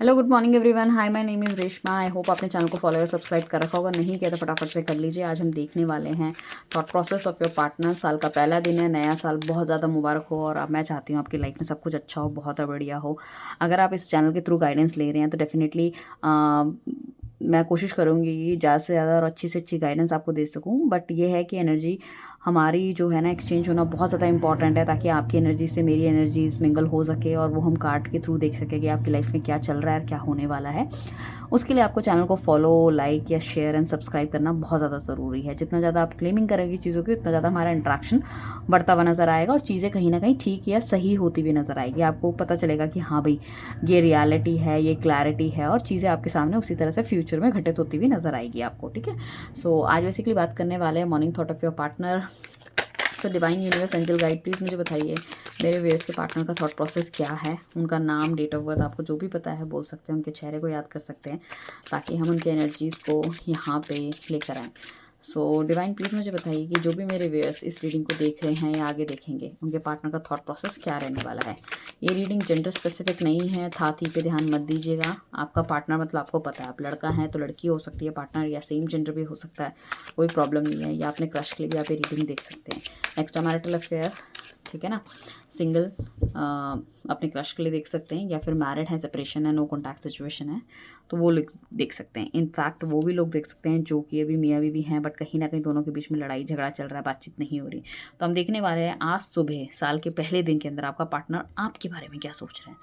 Hello, good morning everyone. Hi, my name is Reshma. I hope आपने channel को follow या subscribe कर रखा होगा। नहीं किया तो फटाफट से कर लीजिए। आज हम देखने वाले हैं thought process of your partner. साल का पहला दिन है, नया साल बहुत ज़्यादा मुबारक हो। और अब मैं चाहती हूँ आपकी लाइफ में सब कुछ अच्छा हो, बहुत बढ़िया हो। अगर आप इस चैनल के थ्रू गाइडेंस ले रहे हैं तो डेफिनेटली मैं कोशिश करूँगी कि ज़्यादा से ज़्यादा और अच्छी से अच्छी गाइडेंस आपको दे सकूँ। बट ये है कि एनर्जी हमारी जो है ना, एक्सचेंज होना बहुत ज़्यादा इंपॉर्टेंट है, ताकि आपकी एनर्जी से मेरी एनर्जीज मिंगल हो सके और वो हम कार्ड के थ्रू देख सके कि आपकी लाइफ में क्या चल रहा है और क्या होने वाला है। उसके लिए आपको चैनल को फॉलो, लाइक या शेयर एंड सब्सक्राइब करना बहुत ज़्यादा ज़रूरी है। जितना ज़्यादा आप क्लेमिंग करेंगे चीज़ों की, उतना ज़्यादा हमारा इंट्रैक्शन बढ़ता हुआ नज़र आएगा और चीज़ें कहीं ना कहीं ठीक या सही होती हुई नज़र आएगी। आपको पता चलेगा कि हाँ भाई, ये रियलिटी है, ये क्लैरिटी है और चीज़ें आपके सामने उसी तरह से फ्यूचर में घटित होती हुई नज़र आएगी आपको। ठीक है। सो आज बेसिकली बात करने वाले हैं morning thought of your partner. So divine universe angel guide, please मुझे बताइए मेरे व्यूअर्स के पार्टनर का थॉट प्रोसेस क्या है। उनका नाम, डेट ऑफ बर्थ, आपको जो भी पता है बोल सकते हैं, उनके चेहरे को याद कर सकते हैं, ताकि हम उनके एनर्जीज़ को यहाँ पे लेकर आएँ। सो डिवाइन, प्लीज़ मुझे बताइए कि जो भी मेरे व्यूअर्स इस रीडिंग को देख रहे हैं या आगे देखेंगे, उनके पार्टनर का थॉट प्रोसेस क्या रहने वाला है। ये रीडिंग जेंडर स्पेसिफिक नहीं है, था थी पे ध्यान मत दीजिएगा। आपका पार्टनर मतलब आपको पता है, आप लड़का हैं तो लड़की हो सकती है पार्टनर, या सेम जेंडर भी हो सकता है, कोई प्रॉब्लम नहीं है। या अपने क्रश के लिए भी आप ये रीडिंग देख सकते हैं। एक्स्ट्रा मैरिटल अफेयर, ठीक है ना, सिंगल अपने क्रश के लिए देख सकते हैं, या फिर मैरिड है, सेपरेशन है, नो कॉन्टैक्ट सिचुएशन है, तो वो देख सकते हैं। इनफैक्ट वो भी लोग देख सकते हैं जो कि अभी मियाँ बीवी हैं, बट कहीं ना कहीं दोनों के बीच में लड़ाई झगड़ा चल रहा है, बातचीत नहीं हो रही। तो हम देखने वाले हैं आज सुबह साल के पहले दिन के अंदर आपका पार्टनर आपके बारे में क्या सोच रहे हैं।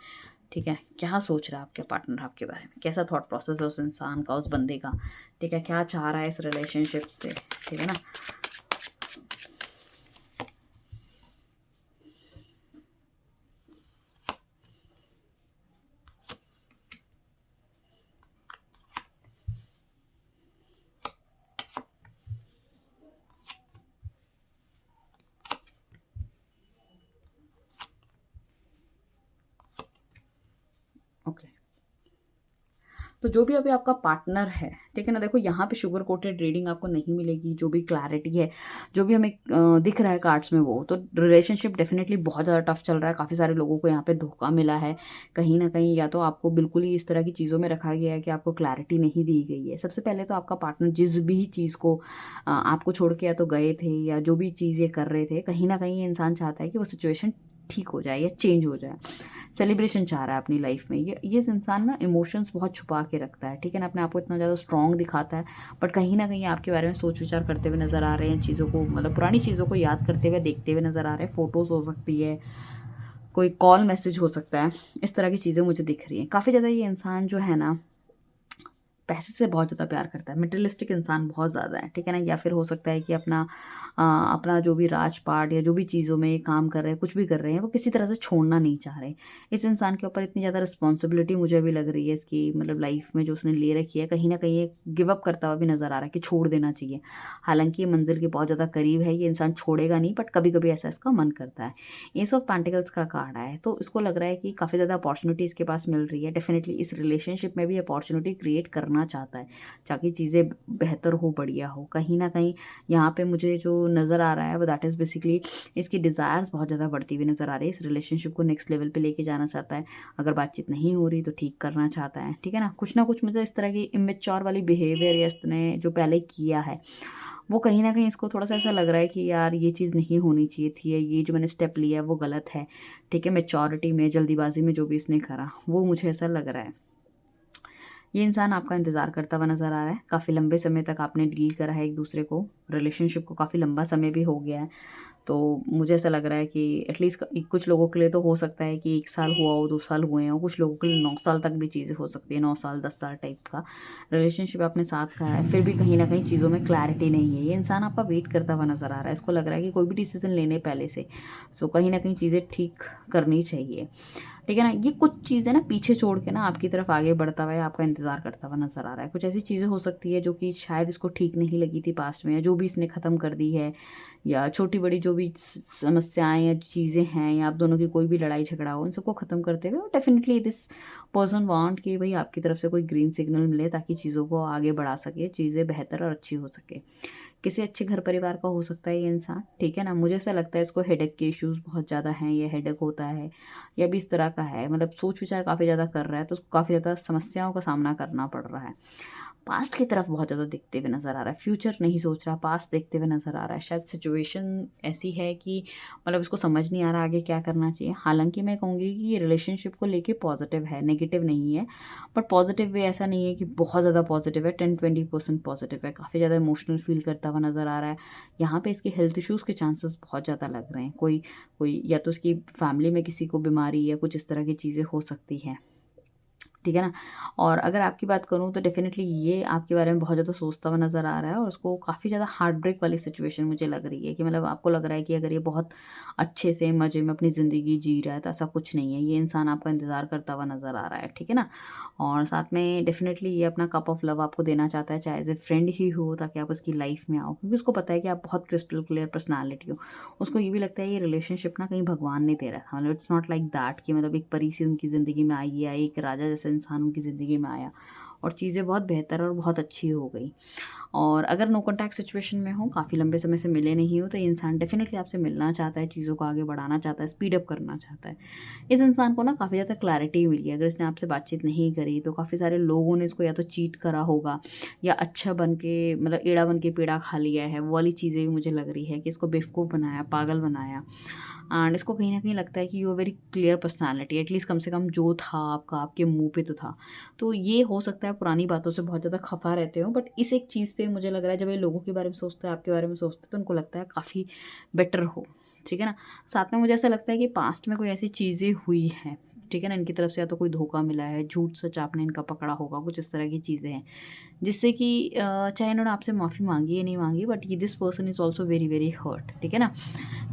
ठीक है, क्या सोच रहा है आपके पार्टनर आपके बारे में, कैसा थॉट प्रोसेस है उस इंसान का, उस बंदे का। ठीक है, क्या चाह रहा है इस रिलेशनशिप से। ठीक है ना। ओके, तो जो भी अभी आपका पार्टनर है, ठीक है ना, देखो यहाँ पे शुगर कोटेड रीडिंग आपको नहीं मिलेगी। जो भी क्लैरिटी है, जो भी हमें दिख रहा है कार्ड्स में, वो तो रिलेशनशिप डेफिनेटली बहुत ज़्यादा टफ चल रहा है। काफ़ी सारे लोगों को यहाँ पे धोखा मिला है कहीं ना कहीं, या तो आपको बिल्कुल ही इस तरह की चीज़ों में रखा गया है कि आपको क्लैरिटी नहीं दी गई है। सबसे पहले तो आपका पार्टनर जिस भी चीज़ को आपको छोड़ के या तो गए थे, या जो भी चीज़ ये कर रहे थे, कहीं ना कहीं ये इंसान चाहता है कि वो सिचुएशन ठीक हो जाए या चेंज हो जाए। सेलिब्रेशन चाह रहा है अपनी लाइफ में। ये इंसान ना इमोशंस बहुत छुपा के रखता है, ठीक है ना, अपने आप को इतना ज़्यादा स्ट्रॉन्ग दिखाता है, बट कहीं ना कहीं आपके बारे में सोच विचार करते हुए नज़र आ रहे हैं। चीज़ों को, मतलब पुरानी चीज़ों को याद करते हुए, देखते हुए नज़र आ रहे हैं। फ़ोटोज़ हो सकती है, कोई कॉल मैसेज हो सकता है, इस तरह की चीज़ें मुझे दिख रही हैं। काफ़ी ज़्यादा ये इंसान जो है ना, पैसे से बहुत ज़्यादा प्यार करता है। मटेरियलिस्टिक इंसान बहुत ज़्यादा है, ठीक है ना। या फिर हो सकता है कि अपना जो भी राजपाट या जो भी चीज़ों में काम कर रहे हैं, कुछ भी कर रहे हैं, वो किसी तरह से छोड़ना नहीं चाह रहे। इस इंसान के ऊपर इतनी ज़्यादा रिस्पॉन्सिबिलिटी मुझे अभी लग रही है इसकी, मतलब लाइफ में जो उसने ले रखी है, कहीं ना कहीं ये गिव अप करता हुआ भी नज़र आ रहा है कि छोड़ देना चाहिए। हालांकि ये मंजिल के बहुत ज़्यादा करीब है, ये इंसान छोड़ेगा नहीं, बट कभी कभी ऐसा इसका मन करता है। एस ऑफ पेंटिकल्स का कार्ड है, तो इसको लग रहा है कि काफ़ी ज़्यादा अपॉर्चुनिटी इसके पास मिल रही है। डेफिनेटली इस रिलेशनशिप में भी अपॉर्चुनिटी क्रिएट करना चाहता है, ताकि चीज़ें बेहतर हो, बढ़िया हो। कहीं ना कहीं यहाँ पे मुझे जो नज़र आ रहा है वो दैट इज़ बेसिकली इसकी डिज़ायर्स बहुत ज़्यादा बढ़ती हुई नज़र आ रही है। इस रिलेशनशिप को नेक्स्ट लेवल पे लेके जाना चाहता है। अगर बातचीत नहीं हो रही तो ठीक करना चाहता है, ठीक है ना कुछ मुझे इस तरह की इमेच्योर वाली बिहेवियर या इसने जो पहले किया है, वो कहीं ना कहीं इसको थोड़ा सा ऐसा लग रहा है कि यार ये चीज़ नहीं होनी चाहिए थी, या ये जो मैंने स्टेप लिया है वो गलत है। ठीक है, मेच्योरिटी में, जल्दीबाजी में जो भी इसने करा, वो मुझे ऐसा लग रहा है। ये इंसान आपका इंतज़ार करता हुआ नज़र आ रहा है। काफ़ी लंबे समय तक आपने डील करा है एक दूसरे को, रिलेशनशिप को काफ़ी लंबा समय भी हो गया है। तो मुझे ऐसा लग रहा है कि एटलीस्ट कुछ लोगों के लिए तो हो सकता है कि 1 साल हुआ हो, 2 साल हुए हों, कुछ लोगों के लिए 9 साल तक भी चीज़ें हो सकती है, 9 साल, 10 साल टाइप का रिलेशनशिप आपने साथ का है। फिर भी कहीं न कहीं चीज़ों में क्लैरिटी नहीं है। ये इंसान आपका वेट करता हुआ नज़र आ रहा है। इसको लग रहा है कि कोई भी डिसीज़न लेने पहले से, सो कहीं न कहीं चीज़ें ठीक करनी चाहिए। ठीक है ना, ये कुछ चीज़ें ना पीछे छोड़ के ना आपकी तरफ आगे बढ़ता हुआ है, आपका इंतज़ार करता हुआ नज़र आ रहा है। कुछ ऐसी चीज़ें हो सकती है जो कि शायद इसको ठीक नहीं लगी थी पास्ट में, या जो भी इसने ख़त्म कर दी है, या छोटी बड़ी जो भी समस्याएं या चीज़ें हैं, या आप दोनों की कोई भी लड़ाई झगड़ा हो, इन सबको ख़त्म करते हुए, और डेफिनेटली दिस पर्सन वांट कि भाई आपकी तरफ से कोई ग्रीन सिग्नल मिले, ताकि चीज़ों को आगे बढ़ा सके, चीज़ें बेहतर और अच्छी हो सके। किसी अच्छे घर परिवार का हो सकता है ये इंसान, ठीक है ना। मुझे ऐसा लगता है इसको हेडेक के इश्यूज़ बहुत ज़्यादा हैं, या हेडेक होता है या भी इस तरह का है, मतलब सोच विचार काफ़ी ज़्यादा कर रहा है, तो उसको काफ़ी ज़्यादा समस्याओं का सामना करना पड़ रहा है। पास्ट की तरफ बहुत ज़्यादा देखते हुए नज़र आ रहा है, फ्यूचर नहीं सोच रहा, पास्ट देखते हुए नज़र आ रहा है। शायद सिचुएशन ऐसी है कि मतलब इसको समझ नहीं आ रहा आगे क्या करना चाहिए। हालाँकि मैं कहूँगी कि ये रिलेशनशिप को लेके पॉजिटिव है, नेगेटिव नहीं है। बट पॉजिटिव वे ऐसा नहीं है कि बहुत ज़्यादा पॉजिटिव है, 10-20% पॉजिटिव है, काफ़ी ज़्यादा इमोशनल फील करता हुआ नज़र आ रहा है। यहाँ पे इसके हेल्थ इश्यूज़ के चांसेस बहुत ज़्यादा लग रहे हैं। कोई कोई या तो उसकी फैमिली में किसी को बीमारी या कुछ इस तरह की चीज़ें हो सकती हैं, ठीक है ना। और अगर आपकी बात करूँ तो डेफ़िनेटली ये आपके बारे में बहुत ज़्यादा सोचता हुआ नज़र आ रहा है, और उसको काफ़ी ज़्यादा हार्ट ब्रेक वाली सिचुएशन मुझे लग रही है कि मतलब आपको लग रहा है कि अगर ये बहुत अच्छे से मज़े में अपनी ज़िंदगी जी रहा है, तो ऐसा कुछ नहीं है। ये इंसान आपका इंतज़ार करता हुआ नज़र आ रहा है, ठीक है ना। और साथ में डेफ़िनेटली ये अपना कप ऑफ लव आपको देना चाहता है, चाहे एज़ ए फ्रेंड ही हो, ताकि आप उसकी लाइफ़ में आओ, क्योंकि उसको पता है कि आप बहुत क्रिस्टल क्लियर पर्सनैलिटी हो। उसको ये भी लगता है ये रिलेशनशिप ना कहीं भगवान ने दे रखा है, मतलब इट्स नॉट लाइक दैट कि मतलब एक परी सी उनकी ज़िंदगी में आई है, या एक राजा जैसा इंसान उनकी ज़िंदगी में आया और चीज़ें बहुत बेहतर और बहुत अच्छी हो गई। और अगर नो कॉन्टैक्ट सिचुएशन में हो, काफ़ी लंबे समय से मिले नहीं हो, तो ये इंसान डेफ़िनेटली आपसे मिलना चाहता है, चीज़ों को आगे बढ़ाना चाहता है, स्पीड अप करना चाहता है। इस इंसान को ना काफ़ी ज़्यादा क्लैरिटी मिली है। अगर इसने आपसे बातचीत नहीं करी, तो काफ़ी सारे लोगों ने इसको या तो चीट करा होगा, या अच्छा बन के मतलब एड़ा बन के पेड़ा खा लिया है। वो वाली चीज़ें भी मुझे लग रही है कि इसको बेवकूफ़ बनाया, पागल बनाया। एंड इसको कहीं न कहीं लगता है कि you are very clear personality, at least कम से कम जो था आपका, आपके मुँह पे तो था। तो ये हो सकता है पुरानी बातों से बहुत ज़्यादा खफ़ा रहते हो, बट इस एक चीज़ पे मुझे लग रहा है जब ये लोगों के बारे में सोचते हैं, आपके बारे में सोचते हैं, तो उनको लगता है काफ़ी बेटर हो, ठीक है ना। साथ में मुझे ऐसा लगता है कि पास्ट में कोई ऐसी चीज़ें हुई हैं, ठीक है ना, इनकी तरफ से या तो कोई धोखा मिला है, झूठ सच आपने इनका पकड़ा होगा, कुछ इस तरह की चीज़ें हैं, जिससे कि चाहे इन्होंने आपसे माफ़ी माँगी या नहीं माँगी, बट ये this person is also very very hurt, ठीक है ना।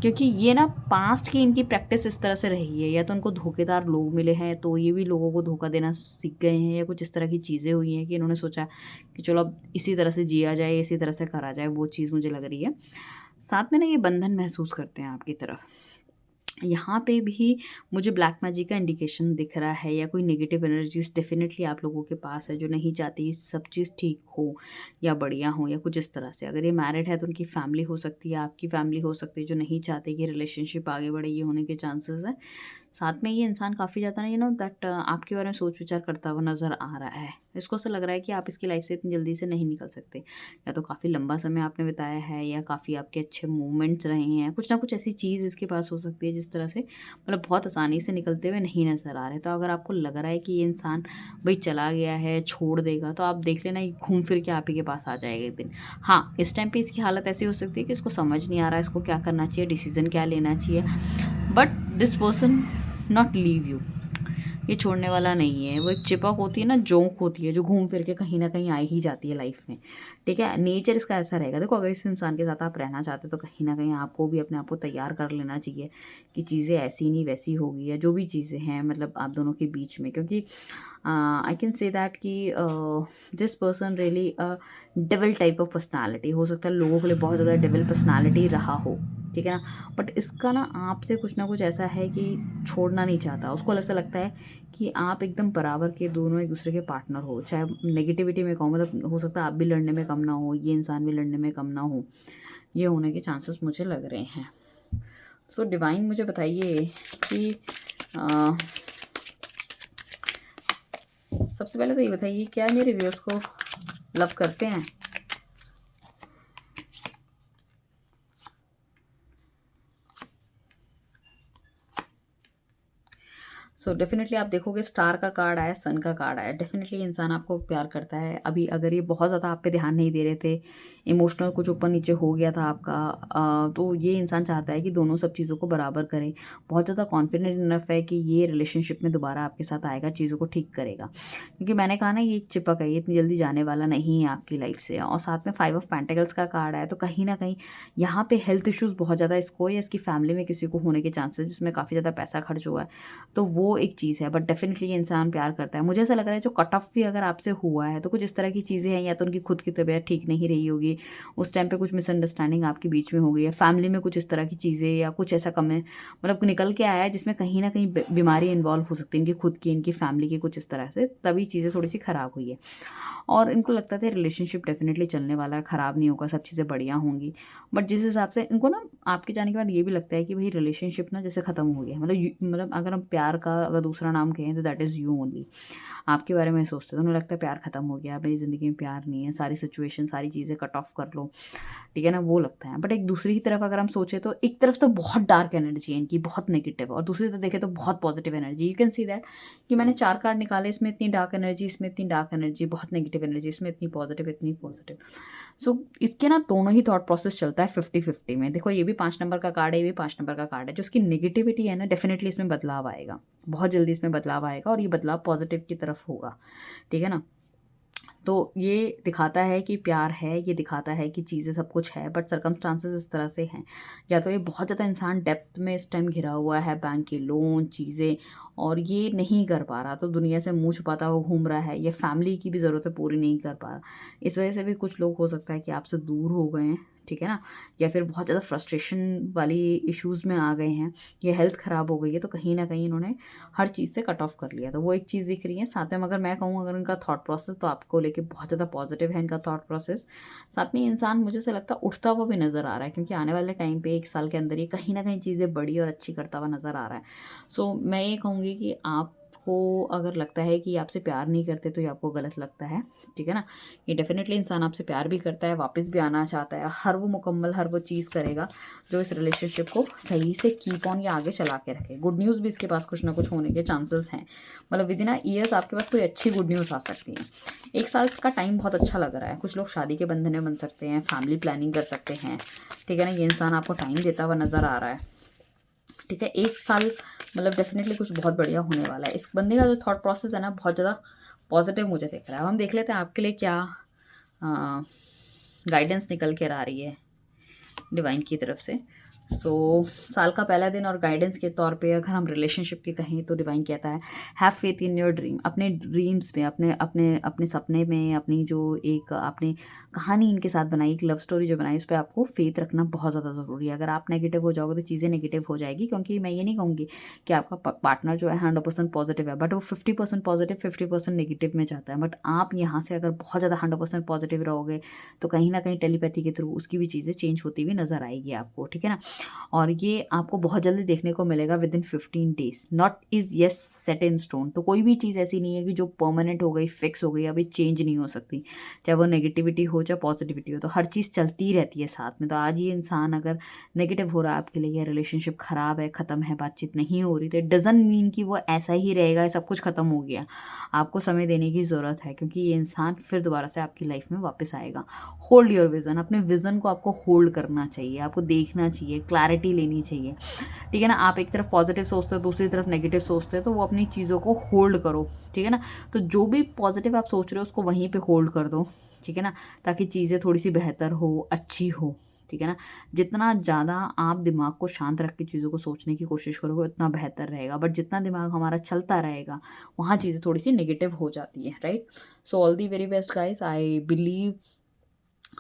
क्योंकि ये ना पास्ट की इनकी प्रैक्टिस इस तरह से रही है, या तो उनको धोखेदार लोग मिले हैं, तो ये भी लोगों को धोखा देना सीख गए हैं, या कुछ इस तरह की चीज़ें हुई हैं कि इन्होंने सोचा कि चलो अब इसी तरह से जिया जाए, इसी तरह से करा जाए, वो चीज़ मुझे लग रही है। साथ में ना ये बंधन महसूस करते हैं आपकी तरफ। यहाँ पे भी मुझे ब्लैक मैजिक का इंडिकेशन दिख रहा है, या कोई नेगेटिव एनर्जीज डेफिनेटली आप लोगों के पास है, जो नहीं चाहती सब चीज़ ठीक हो या बढ़िया हो, या कुछ इस तरह से। अगर ये मैरिड है तो उनकी फैमिली हो सकती है, आपकी फैमिली हो सकती है, जो नहीं चाहते कि रिलेशनशिप आगे बढ़े, ये होने के चांसेस हैं। साथ में ये इंसान काफ़ी ज़्यादा ना दैट आपके बारे में सोच विचार करता हुआ नज़र आ रहा है। इसको ऐसा लग रहा है कि आप इसकी लाइफ से इतनी जल्दी से नहीं निकल सकते, या तो काफ़ी लंबा समय आपने बिताया है, या काफ़ी आपके अच्छे मोमेंट्स रहे हैं, कुछ ना कुछ ऐसी चीज़ इसके पास हो सकती है जिस तरह से मतलब बहुत आसानी से निकलते हुए नहीं नज़र आ रहे। तो अगर आपको लग रहा है कि ये इंसान भाई चला गया है, छोड़ देगा, तो आप देख लेना ये घूम फिर के आप ही के पास आ जाएगा एक दिन। हाँ, इस टाइम पे इसकी हालत ऐसी हो सकती है कि इसको समझ नहीं आ रहा है इसको क्या करना चाहिए, डिसीज़न क्या लेना चाहिए, but this person not leave you. ये छोड़ने वाला नहीं है। वो एक चिपक होती है ना, जोंक होती है, जो घूम फिर के कहीं न कहीं आ ही जाती है लाइफ में, ठीक है? नेचर इसका ऐसा रहेगा। देखो, अगर इस इंसान के साथ आप रहना चाहते हो, तो कहीं न कहीं आपको भी अपने आप को तैयार कर लेना चाहिए कि चीज़ें ऐसी नहीं वैसी होगी, या जो भी चीज़ें हैं मतलब आप दोनों के बीच में। क्योंकि आई कैन से दैट कि this person really devil type of personality हो सकता है, लोगों के लिए बहुत ज़्यादा डेविल पर्सनैलिटी रहा हो, ठीक है ना? बट इसका ना आपसे कुछ ना कुछ ऐसा है कि छोड़ना नहीं चाहता। उसको ऐसा लगता है कि आप एकदम बराबर के दोनों एक दूसरे के पार्टनर हो, चाहे नेगेटिविटी में कहूँ, मतलब हो सकता है आप भी लड़ने में कम ना हो, ये इंसान भी लड़ने में कम ना हो। ये होने के चांसेस मुझे लग रहे हैं। सो डिवाइन मुझे बताइए कि अ, सबसे पहले तो ये बताइए, क्या मेरे व्यूअर्स को लव करते हैं? सो डेफिनेटली आप देखोगे स्टार का कार्ड आया, सन का कार्ड आया। डेफिनेटली इंसान आपको प्यार करता है। अभी अगर ये बहुत ज़्यादा आप पे ध्यान नहीं दे रहे थे, इमोशनल कुछ ऊपर नीचे हो गया था आपका, तो ये इंसान चाहता है कि दोनों सब चीज़ों को बराबर करें। बहुत ज़्यादा कॉन्फिडेंट इनफ है कि ये रिलेशनशिप में दोबारा आपके साथ आएगा, चीज़ों को ठीक करेगा। क्योंकि मैंने कहा ना, ये एक चिपक है, ये इतनी जल्दी जाने वाला नहीं है आपकी लाइफ से। और साथ में 5 ऑफ पेंटिकल्स का कार्ड आया, तो कहीं ना कहीं यहाँ पे हेल्थ इश्यूज़ बहुत ज़्यादा इसको या इसकी फैमिली में किसी को होने के चांसेस, जिसमें काफ़ी ज़्यादा पैसा खर्च हुआ है, तो वो एक चीज़ है, बट डेफिनेटली ये इंसान प्यार करता है। मुझे ऐसा लग रहा है जो कट ऑफ भी अगर आपसे हुआ है तो कुछ इस तरह की चीज़ें हैं, या तो उनकी खुद की तबीयत ठीक नहीं रही होगी, उस टाइम पे कुछ मिसअंडरस्टैंडिंग आपके बीच में हो गई है, फैमिली में कुछ इस तरह की चीज़ें या कुछ ऐसा कम है, मतलब निकल के आया है जिसमें कहीं ना कहीं बीमारी इन्वॉल्व हो सकती है इनकी खुद की, इनकी फैमिली की, कुछ इस तरह से, तभी चीज़ें थोड़ी सी ख़राब हुई है। और इनको लगता था रिलेशनशिप डेफिनेटली चलने वाला है, ख़राब नहीं होगा, सब चीज़ें बढ़िया होंगी। बट जिस हिसाब से इनको ना आपके जाने के बाद ये भी लगता है कि भाई रिलेशनशिप ना जैसे ख़त्म हो गया है। मतलब अगर हम प्यार का अगर दूसरा नाम कहें तो दैट इज़ यू ओनली। आपके बारे में सोचते तो उन्हें लगता है प्यार ख़त्म हो गया, मेरी ज़िंदगी में प्यार नहीं है, सारी सिचुएशन सारी चीज़ें कट ऑफ कर लो, ठीक है ना, वो लगता है। बट एक दूसरी की तरफ अगर हम सोचें तो एक तरफ तो बहुत डार्क एनर्जी है इनकी, बहुत नेगेटिव, और दूसरी तरफ देखें तो बहुत positive energy. You can see that कि मैंने 4 कार्ड निकाले, इसमें इतनी डार्क एनर्जी, इसमें इतनी डार्क एनर्जी, बहुत नेगेटिव एनर्जी, इसमें इतनी पॉजिटिव, इतनी पॉजिटिव। सो इसके ना दोनों ही थॉट प्रोसेस चलता है 50-50 में। देखो ये भी 5 नंबर का कार्ड है, ये भी 5 नंबर का कार्ड है। जो इसकी नेगेटिविटी है ना, डेफिनेटली इसमें बदलाव आएगा, बहुत जल्दी इसमें बदलाव आएगा, और ये बदलाव पॉजिटिव की तरफ होगा, ठीक है ना। तो ये दिखाता है कि प्यार है, ये दिखाता है कि चीज़ें सब कुछ है, बट सर्कमस्टांसेस इस तरह से हैं, या तो ये बहुत ज़्यादा इंसान डेप्थ में इस टाइम घिरा हुआ है, बैंक के लोन चीज़ें, और ये नहीं कर पा रहा, तो दुनिया से मुँह छुपाता हुआ घूम रहा है, ये फैमिली की भी ज़रूरतें पूरी नहीं कर पा रहा। इस वजह से भी कुछ लोग हो सकता है कि आपसे दूर हो गए हैं, ठीक है ना, या फिर बहुत ज़्यादा फ्रस्ट्रेशन वाली इश्यूज़ में आ गए हैं, या हेल्थ ख़राब हो गई है, तो कहीं न कहीं इन्होंने हर चीज़ से कट ऑफ कर लिया। तो वो एक चीज़ दिख रही है। साथ में अगर मैं कहूँ, अगर इनका थॉट प्रोसेस तो आपको लेके बहुत ज़्यादा पॉजिटिव है इनका थॉट प्रोसेस। साथ में ये इंसान मुझे ऐसा लगता है उठता हुआ भी नज़र आ रहा है, क्योंकि आने वाले टाइम पे 1 साल के अंदर ये कहीं न कहीं चीज़ें बड़ी और अच्छी करता हुआ नज़र आ रहा है। सो मैं ये कहूँगी कि आपको अगर लगता है कि ये आपसे प्यार नहीं करते तो ये आपको गलत लगता है, ठीक है ना। ये डेफ़िनेटली इंसान आपसे प्यार भी करता है, वापस भी आना चाहता है, हर वो मुकम्मल हर वो चीज़ करेगा जो इस रिलेशनशिप को सही से कीप ऑन या आगे चला के रखे। गुड न्यूज़ भी इसके पास कुछ ना कुछ होने के चांसेस हैं, मतलब विद इन अ ईयर्स आपके पास कोई अच्छी गुड न्यूज़ आ सकती है। 1 साल का टाइम बहुत अच्छा लग रहा है, कुछ लोग शादी के बंधन में बन सकते हैं, फैमिली प्लानिंग कर सकते हैं, ठीक है ना। ये इंसान आपको टाइम देता हुआ नज़र आ रहा है, ठीक है। 1 साल मतलब डेफिनेटली कुछ बहुत बढ़िया होने वाला है। इस बंदे का जो थॉट प्रोसेस है ना, बहुत ज़्यादा पॉजिटिव मुझे दिख रहा है। अब हम देख लेते हैं आपके लिए क्या गाइडेंस निकल कर आ रही है डिवाइन की तरफ से। सो साल का पहला दिन और गाइडेंस के तौर पे अगर हम रिलेशनशिप की कहें तो डिवाइन कहता है have faith in your dream. अपने ड्रीम्स में, अपने अपने अपने सपने में, अपनी जो एक आपने कहानी इनके साथ बनाई, एक लव स्टोरी जो बनाई, उस पर आपको फेथ रखना बहुत ज़्यादा ज़रूरी है। अगर आप नेगेटिव हो जाओगे तो चीज़ें नेगेटिव हो जाएगी, क्योंकि मैं ये नहीं कहूँगी कि आपका पार्टनर जो है 100% पॉजिटिव है, बट वो 50% पॉजिटिव 50% नेगेटिव में जाता है। बट आप यहाँ से अगर बहुत ज़्यादा 100% पॉजिटिव रहोगे तो कहीं ना कहीं टेलीपैथी के थ्रू उसकी भी चीज़ें चेंज होती हुई नज़र आएगी आपको, ठीक है ना। और ये आपको बहुत जल्दी देखने को मिलेगा with in 15 days. Not is yes set in stone. तो कोई भी चीज़ ऐसी नहीं है कि जो परमानेंट हो गई, फिक्स हो गई, अभी चेंज नहीं हो सकती, चाहे वो नेगेटिविटी हो चाहे पॉजिटिविटी हो, तो हर चीज़ चलती रहती है साथ में। तो आज ये इंसान अगर नेगेटिव हो रहा है आपके लिए, या रिलेशनशिप ख़राब है, ख़त्म है, बातचीत नहीं हो रही, तो इट डजंट मीन कि वो ऐसा ही रहेगा, सब कुछ ख़त्म हो गया। आपको समय देने की ज़रूरत है, क्योंकि ये इंसान फिर दोबारा से आपकी लाइफ में वापस आएगा। Hold your vision. अपने विज़न को आपको होल्ड करना चाहिए, आपको देखना चाहिए, क्लैरिटी लेनी चाहिए, ठीक है ना। आप एक तरफ पॉजिटिव सोचते हो, दूसरी तरफ नेगेटिव सोचते हो, तो वो अपनी चीज़ों को होल्ड करो, ठीक है ना। तो जो भी पॉजिटिव आप सोच रहे हो उसको वहीं पे होल्ड कर दो, ठीक है ना, ताकि चीज़ें थोड़ी सी बेहतर हो, अच्छी हो, ठीक है ना। जितना ज़्यादा आप दिमाग को शांत रख के चीज़ों को सोचने की कोशिश करोगे उतना बेहतर रहेगा। बट जितना दिमाग हमारा चलता रहेगा वहाँ चीज़ें थोड़ी सी नेगेटिव हो जाती है, right. So all the very best guys. I believe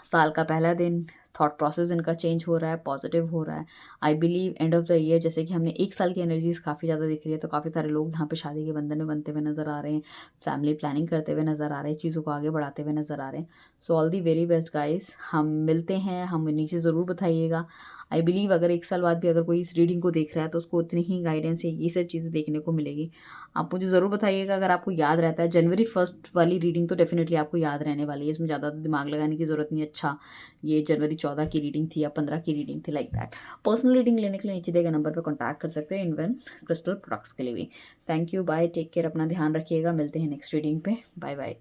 साल का पहला दिन थॉट प्रोसेस इनका चेंज हो रहा है, पॉजिटिव हो रहा है। I believe end of the year, जैसे कि हमने 1 साल की एनर्जीज काफ़ी ज़्यादा दिख रही है, तो काफ़ी सारे लोग यहाँ पे शादी के बंधन में बनते हुए नज़र आ रहे हैं, फैमिली प्लानिंग करते हुए नज़र आ रहे हैं, चीज़ों को आगे बढ़ाते हुए नज़र आ रहे हैं। So all the very best guys. हम मिलते हैं, हम नीचे ज़रूर बताइएगा। आई बिलीव अगर 1 साल बाद भी अगर कोई इस रीडिंग को देख रहा है तो उसको उतनी ही गाइडेंस या ये सब चीज़ें देखने को मिलेगी। आप मुझे ज़रूर बताइएगा अगर आपको याद रहता है। जनवरी 1 वाली रीडिंग तो डेफिनेटली आपको याद रहने वाली है, इसमें ज़्यादा दिमाग लगाने की ज़रूरत नहीं है। अच्छा, ये जनवरी 14 की रीडिंग थी या 15 की रीडिंग थी, लाइक दैट। पर्सनल रीडिंग लेने के लिए नीचे दिए गए नंबर पर कॉन्टैक्ट कर सकते हैं इनवन क्रिस्टल प्रोडक्ट्स के लिए भी। Thank you, bye, take care, अपना ध्यान रखिएगा। मिलते हैं नेक्स्ट रीडिंग पे। Bye bye.